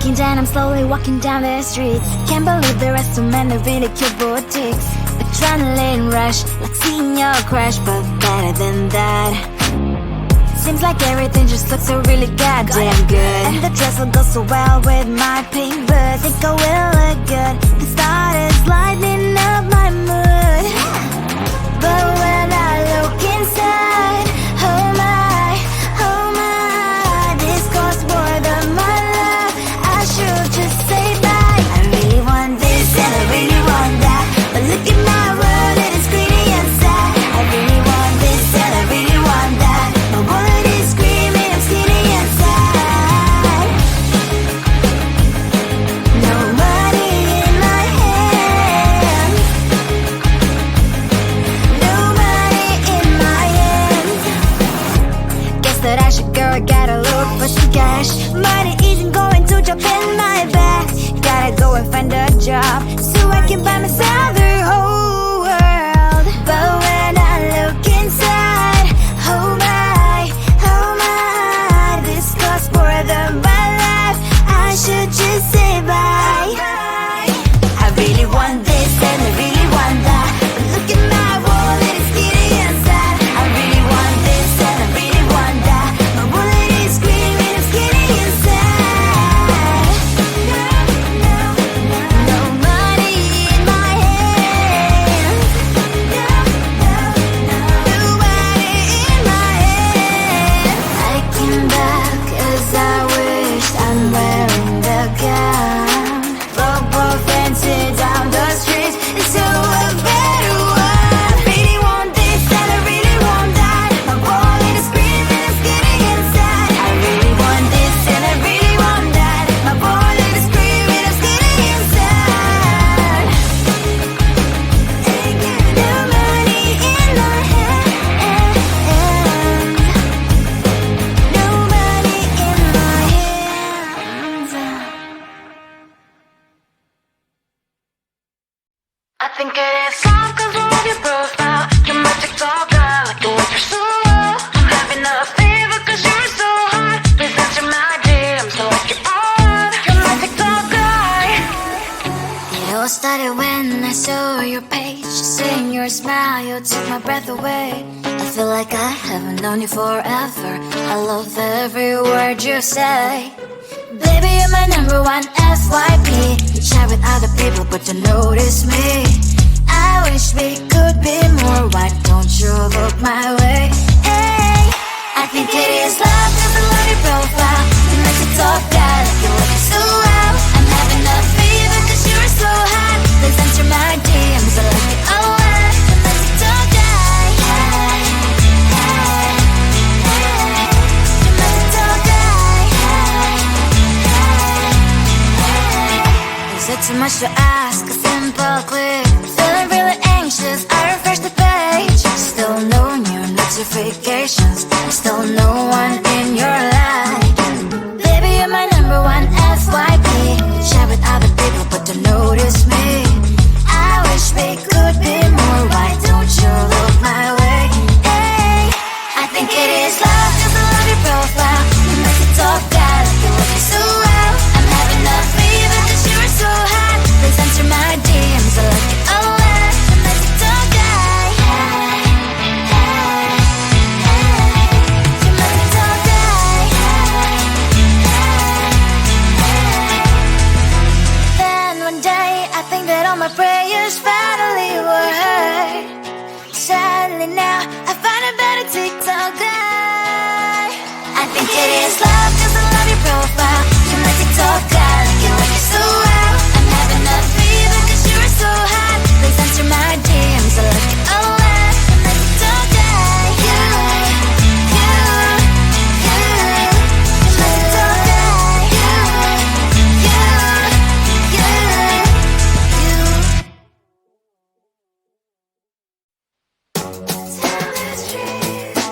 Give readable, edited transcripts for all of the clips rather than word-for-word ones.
weekend and I'm slowly walking down the streets. Can't believe there are so many really cute boutiques. Adrenaline rush, like seeing your crush, but better than that. Seems like everything just looks so really goddamn good. And the dress will go so well with my pink boots. Think I will look good. The start is lighting up my mood. But when I look inside, oh my, this costs more than my love. I should just say bye. I really want this and I really want that, but look at my world, it is greedy and sad. I really want this and I really want that. My wallet is screaming, I'm skinny and sad. No money in my hand, no money in my hand. Guess that I should go, I gotta look for some cash. Money isn't going to jump in my bag. Gotta go and find a job so I can buy myself the whole world. But when I look inside, oh my, this costs more than my life. I should just say bye. I really want this and I really want that, but look at my wallet, it's skinny and sad. I really want this and I really want that. My wallet is screaming, I'm skinny and sad. No money in my hand, no money in my hand. I came back as I wished, I'm wearing the gown. Robo fancy down the streets into a better one. I really want this and I really want that. My wallet is screaming, I'm skinny inside. I really want this and I really want that. My wallet is screaming, I'm skinny inside. No money in my hand, no money in my hands. I think it is soft cause I love your profile. You're my TikTok girl, like the way you're so low. I'm having a fever cause you're so hot. Please answer my DMs so I can on. You're my TikTok guy. It all started when I saw your page. Seeing your smile, you took my breath away. I feel like I haven't known you forever. I love every word you say. Baby, you're my number one FYP. You chat with other people but don't notice me. I wish we could be more. Why don't you look my way? Hey, I think it is love cause I love your profile. You make it talk that like you look so well. I'm having a fever cause you're so hot. Please answer my DMs, I like it a lot. You make it talk that. You make it talk that. Is it too much to ask? A simple click. Feeling really anxious, I refresh the page. Still no new notifications. Still no one in your life. Baby, you're my number one FYP. You chat with other people but don't notice me. I wish we could be more. Why don't you look my way? Hey, I think it is love cause I love your profile. You make it talk that like you look so well. I'm having a fever cause you're so hot. Please answer my DMs, I like it a lot. You make it talk that. You make it talk that. Then one day I think that all my prayers finally were heard. Sadly now I find a better TikTok guy. I think it is love cause I love your profile. You make it talk that like you look so well. I'm having a fever cause you're so hot. Please answer my DMs, I like it a lot. You make it talk that. You make it talk that. Tell the streets,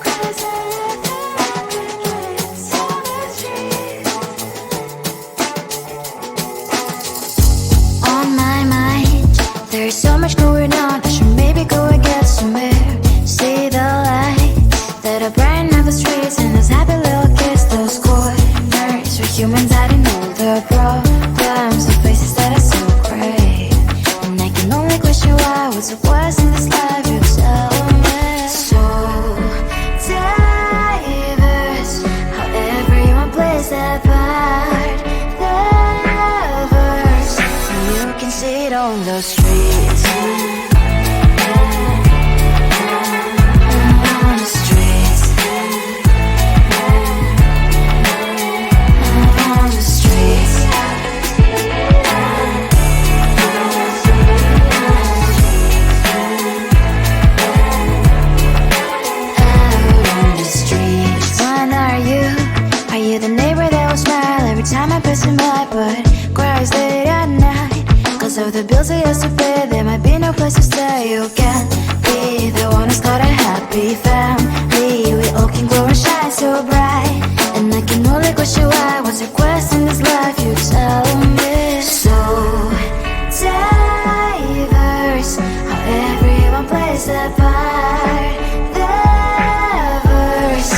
cause I the bills he has to pay, there might be no place to stay. You can't be the one to start a happy family. We all can glow and shine so bright, and I can only question why. What's your quest in this life? You tell me. So diverse, how everyone plays their part. Their verse,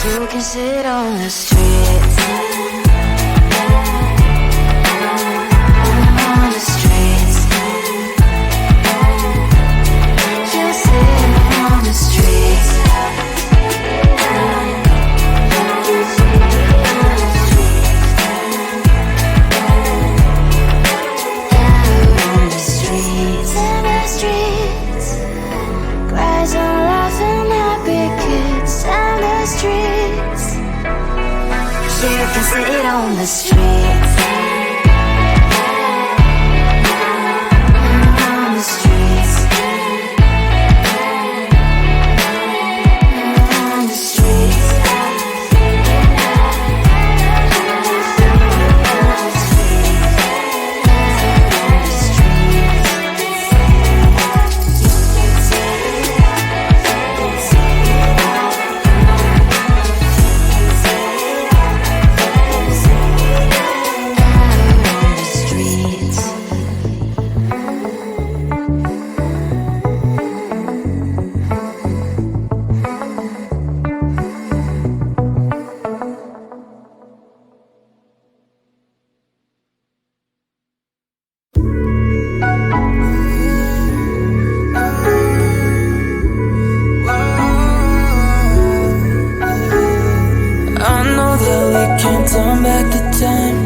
you can sit on the streets. On the streets, you sit on the streets. You can sit on the streets. On the streets. On the streets. Turn back the time,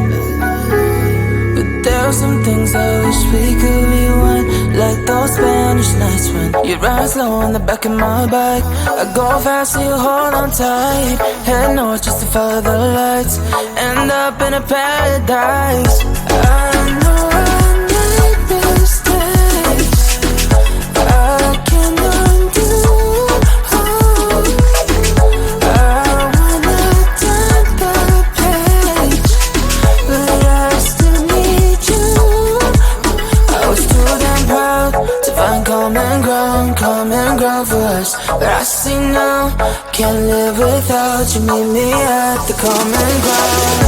but there are some things I wish we could rewind. Like those Spanish nights when you ride slow on the back of my bike. I go fast so you hold on tight. Head north just to follow the lights. End up in a paradise. I know I made mistakes I can't undo. Common ground for us, but I see now, can't live without you. Meet me at the common ground.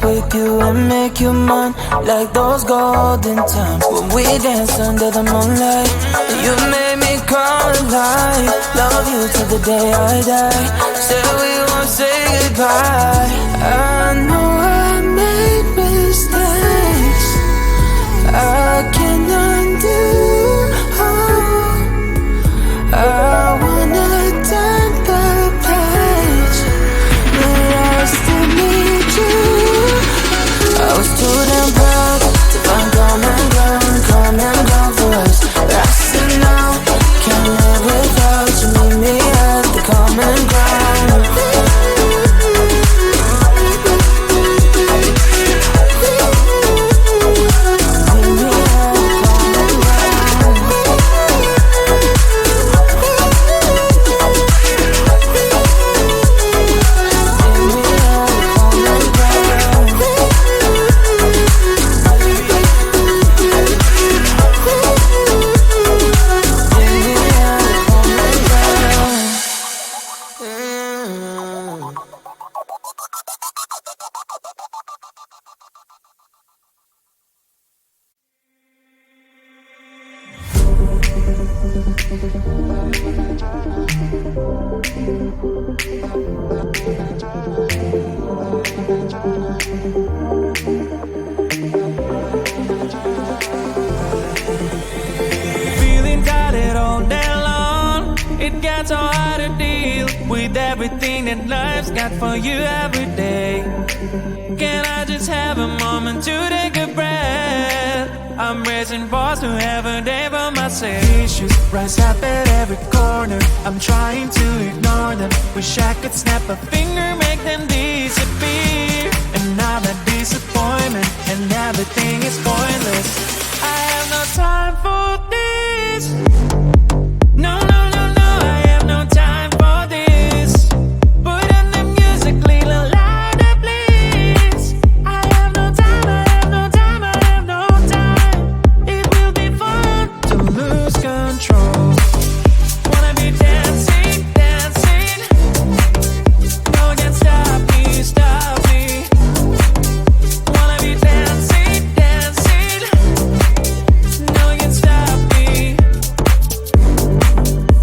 With you and make you mine, like those golden times when we danced under the moonlight. You made me come alive. Love you till the day I die. Say we won't say goodbye. I know I made mistakes I can't undo. I wanna turn the page, but I still need you. I was too damn proud to find common ground for us. But I see now, can't live without you. Meet me at the common ground. Feeling got it on, so hard to deal with everything that life's got for you every day. Can I just have a moment to take a breath? I'm raising balls to have a day for myself. Issues rise up at every corner. I'm trying to ignore them. Wish I could snap a finger, make them disappear. And now that disappointment and everything is pointless. I have no time for this. No, no, no, no, I have no time for this. Put on the music, little louder, please. I have no time, I have no time, I have no time. It will be fun to lose control. Wanna be dancing, dancing. No one can stop me, stop me. Wanna be dancing, dancing. No one can stop me.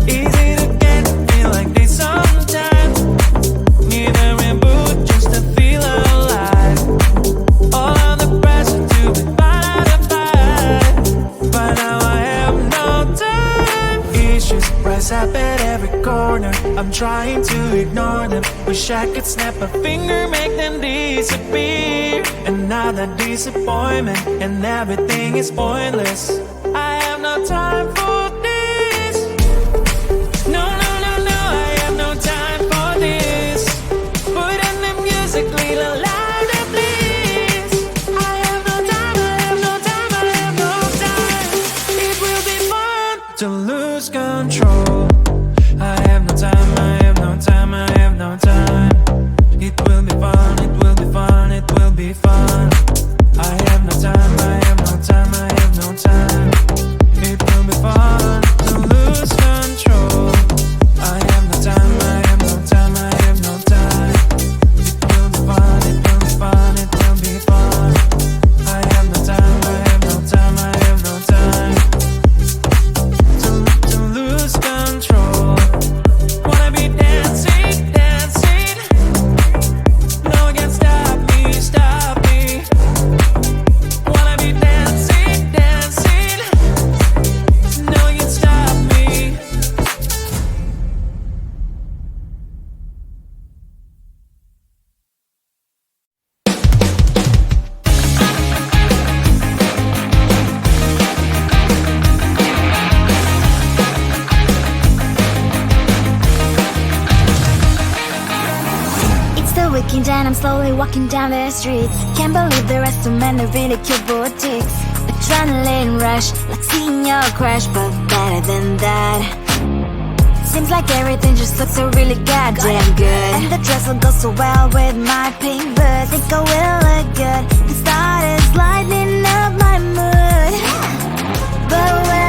Easy to get, feel like this sometimes. Need a reboot just to feel alive. All of the pressure to be fine, but now I have no time. Issues rise up at every corner. I'm trying to ignore them. Wish I could snap a finger, make them disappear. And now that disappointment and everything is pointless. I have no time for this. No, no, no, no, I have no time for this. Put on the music, little louder, please. I have no time, I have no time, I have no time. It will be fun to lose control. I have no time, I have no time, I have no time. It will be fun, it will be fun, it will be fun. I have no time, I have no time, I have no time. It will be fun to lose control. I have no time, I have no time, I have no time. It will be fun, it will be fun, it will be fun. I have no time, I have no time, I have no time. To lose control. Wanna be dancing, dancing. No one can stop me, stop me. Wanna be dancing, dancing. No one can stop me. It's the weekend and I'm slowly walking down the streets. Can't believe there are so many really cute boutiques. Adrenaline rush, like seeing your crush, but better than that. Seems like everything just looks so really goddamn good. And the dress will go so well with my pink boots. Think I will look good. The start is lighting up my mood. But when